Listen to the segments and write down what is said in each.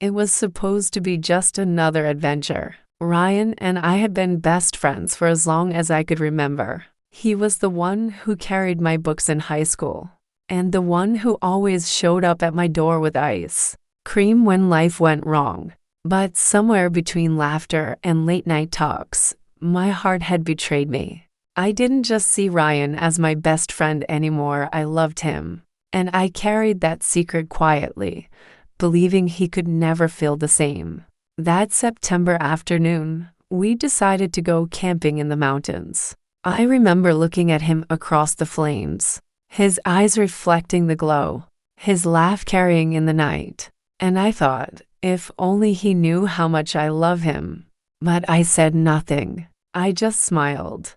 It was supposed to be just another adventure. Ryan and I had been best friends for as long as I could remember. He was the one who carried my books in high school, and the one who always showed up at my door with ice cream when life went wrong. But somewhere between laughter and late-night talks, my heart had betrayed me. I didn't just see Ryan as my best friend anymore, I loved him. And I carried that secret quietly, believing he could never feel the same. That September afternoon, we decided to go camping in the mountains. I remember looking at him across the flames, his eyes reflecting the glow, his laugh carrying in the night. And I thought, if only he knew how much I love him. But I said nothing. I just smiled,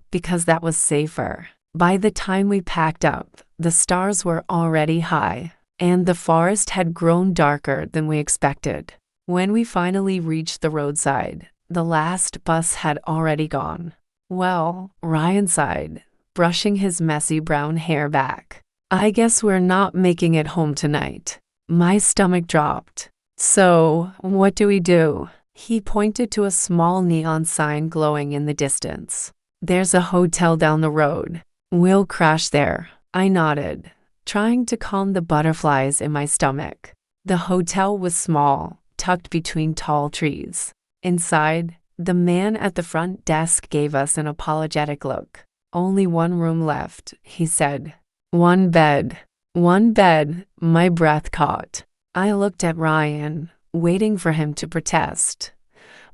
because that was safer. By the time we packed up, the stars were already high, and the forest had grown darker than we expected. When we finally reached the roadside, the last bus had already gone. Well, Ryan sighed, brushing his messy brown hair back. I guess we're not making it home tonight. My stomach dropped. So, what do we do? He pointed to a small neon sign glowing in the distance. There's a hotel down the road. We'll crash there. I nodded, trying to calm the butterflies in my stomach. The hotel was small, tucked between tall trees. Inside, the man at the front desk gave us an apologetic look. Only one room left, he said. One bed. One bed, my breath caught. I looked at Ryan, waiting for him to protest.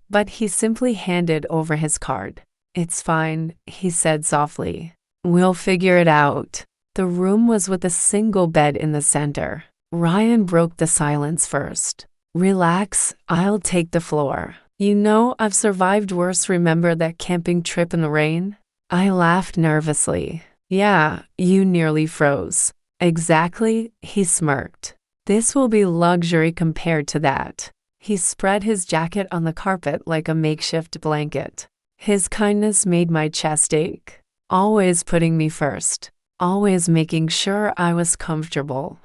But he simply handed over his card. It's fine, he said softly. We'll figure it out. The room was with a single bed in the center. Ryan broke the silence first. Relax, I'll take the floor. You know, I've survived worse. Remember that camping trip in the rain? I laughed nervously. Yeah, you nearly froze. Exactly, he smirked. This will be luxury compared to that. He spread his jacket on the carpet like a makeshift blanket. His kindness made my chest ache. Always putting me first. Always making sure I was comfortable.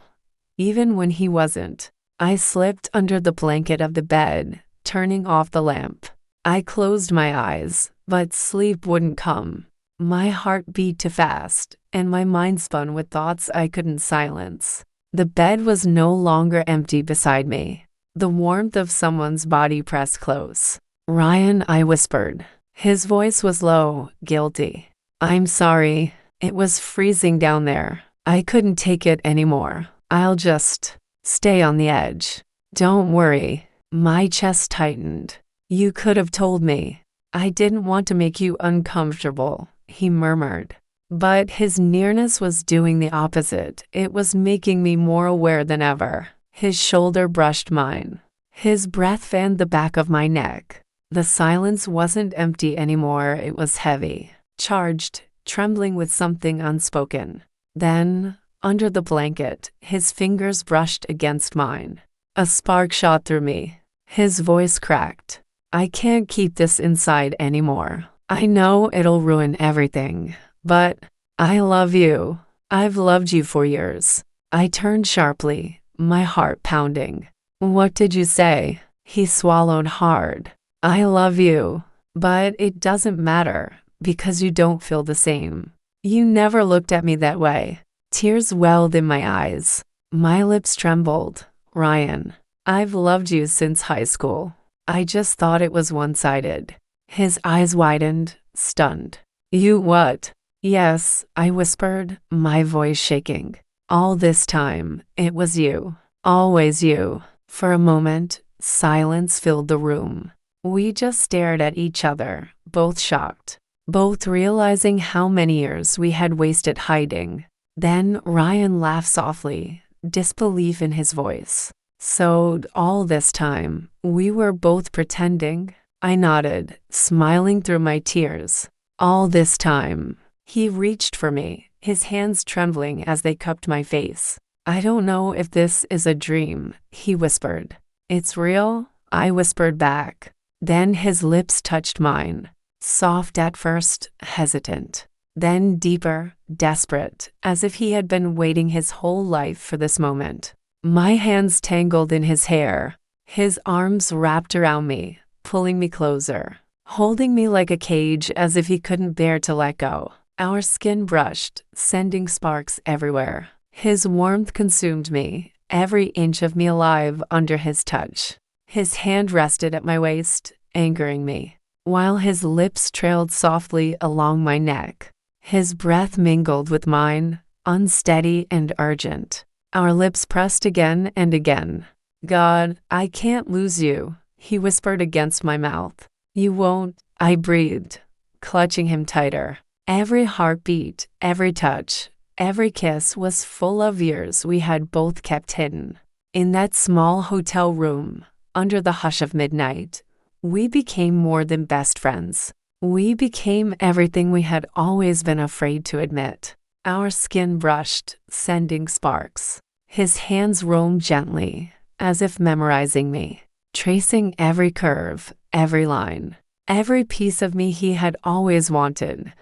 Even when he wasn't. I slipped under the blanket of the bed, turning off the lamp. I closed my eyes, but sleep wouldn't come. My heart beat too fast, and my mind spun with thoughts I couldn't silence. The bed was no longer empty beside me. The warmth of someone's body pressed close. Ryan, I whispered. His voice was low, guilty. I'm sorry. It was freezing down there. I couldn't take it anymore. I'll just stay on the edge. Don't worry. My chest tightened. You could have told me. I didn't want to make you uncomfortable, he murmured. But his nearness was doing the opposite. It was making me more aware than ever. His shoulder brushed mine. His breath fanned the back of my neck. The silence wasn't empty anymore. It was heavy, charged, trembling with something unspoken. Then, under the blanket, his fingers brushed against mine. A spark shot through me. His voice cracked. I can't keep this inside anymore. I know it'll ruin everything, but I love you. I've loved you for years. I turned sharply, my heart pounding. What did you say? He swallowed hard. I love you, but it doesn't matter because you don't feel the same. You never looked at me that way. Tears welled in my eyes. My lips trembled. Ryan, I've loved you since high school. I just thought it was one-sided. His eyes widened, stunned. You what? Yes, I whispered, my voice shaking. All this time, it was you. Always you. For a moment, silence filled the room. We just stared at each other, both shocked, both realizing how many years we had wasted hiding. Then Ryan laughed softly, disbelief in his voice. So all this time, we were both pretending? I nodded, smiling through my tears. All this time. He reached for me, his hands trembling as they cupped my face. I don't know if this is a dream, he whispered. It's real? I whispered back. Then his lips touched mine. Soft at first, hesitant. Then deeper, desperate, as if he had been waiting his whole life for this moment. My hands tangled in his hair. his arms wrapped around me, pulling me closer, holding me like a cage as if he couldn't bear to let go. Our skin brushed, sending sparks everywhere. His warmth consumed me, every inch of me alive under his touch. His hand rested at my waist, anchoring me, while his lips trailed softly along my neck. His breath mingled with mine, unsteady and urgent. Our lips pressed again and again. "God, I can't lose you," he whispered against my mouth. "You won't," I breathed, clutching him tighter. Every heartbeat, every touch, every kiss was full of years we had both kept hidden. In that small hotel room, under the hush of midnight, we became more than best friends. We became everything we had always been afraid to admit. Our skin brushed, sending sparks. His hands roamed gently, as if memorizing me, tracing every curve, every line, every piece of me he had always wanted,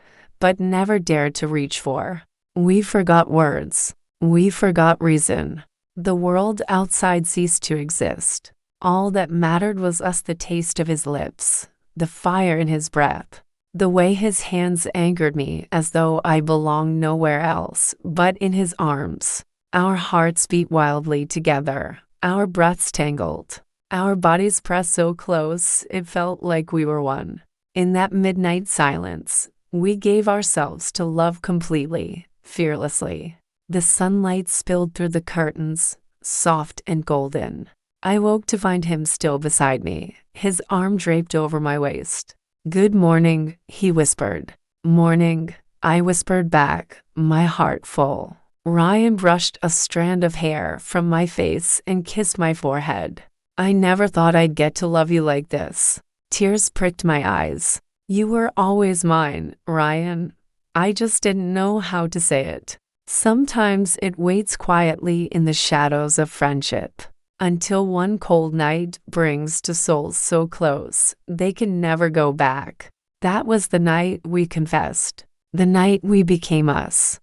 but never dared to reach for. We forgot words. We forgot reason. The world outside ceased to exist. All that mattered was us, the taste of his lips, the fire in his breath, the way his hands anchored me as though I belonged nowhere else but in his arms. Our hearts beat wildly together, our breaths tangled, our bodies pressed so close it felt like we were one. In that midnight silence, we gave ourselves to love completely, fearlessly. The sunlight spilled through the curtains, soft and golden. I woke to find him still beside me, his arm draped over my waist. "Good morning," he whispered. "Morning," I whispered back, my heart full. Ryan brushed a strand of hair from my face and kissed my forehead. "I never thought I'd get to love you like this." Tears pricked my eyes. "You were always mine, Ryan." I just didn't know how to say it. Sometimes it waits quietly in the shadows of friendship, until one cold night brings two souls so close they can never go back. That was the night we confessed, the night we became us.